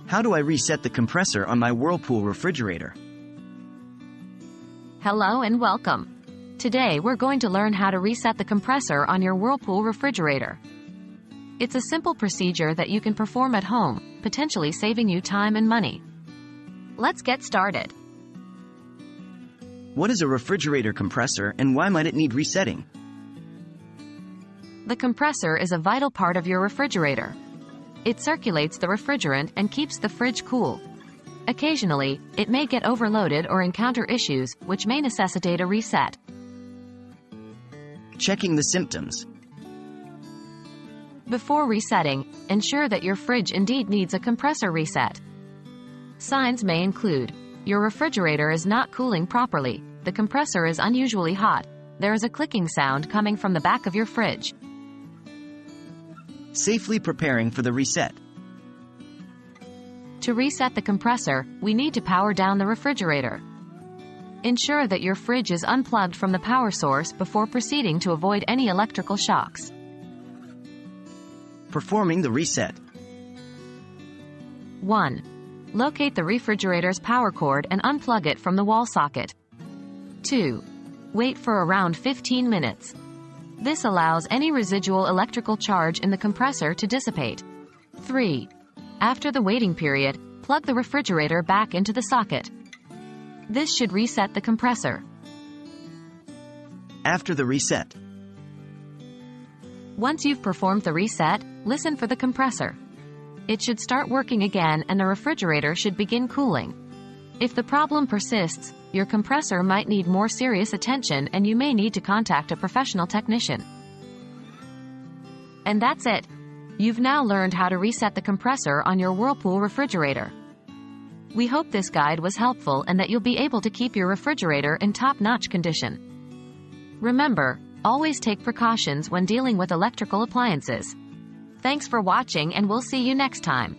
How do I reset the compressor on my Whirlpool refrigerator? Hello and welcome. Today we're going to learn how to reset the compressor on your Whirlpool refrigerator. It's a simple procedure that you can perform at home, potentially saving you time and money. Let's get started. What is a refrigerator compressor and why might it need resetting? The compressor is a vital part of your refrigerator. It circulates the refrigerant and keeps the fridge cool. Occasionally, it may get overloaded or encounter issues, which may necessitate a reset. Checking the symptoms. Before resetting, ensure that your fridge indeed needs a compressor reset. Signs may include: your refrigerator is not cooling properly, the compressor is unusually hot, there is a clicking sound coming from the back of your fridge. Safely preparing for the reset. To reset the compressor, we need to power down the refrigerator. Ensure that your fridge is unplugged from the power source before proceeding to avoid any electrical shocks. Performing the reset. 1. Locate the refrigerator's power cord and unplug it from the wall socket. 2. Wait for around 15 minutes. This allows any residual electrical charge in the compressor to dissipate. 3. After the waiting period, plug the refrigerator back into the socket. This should reset the compressor. After the reset. Once you've performed the reset, listen for the compressor. It should start working again and the refrigerator should begin cooling. If the problem persists, your compressor might need more serious attention and you may need to contact a professional technician. And that's it. You've now learned how to reset the compressor on your Whirlpool refrigerator. We hope this guide was helpful and that you'll be able to keep your refrigerator in top-notch condition. Remember, always take precautions when dealing with electrical appliances. Thanks for watching and we'll see you next time.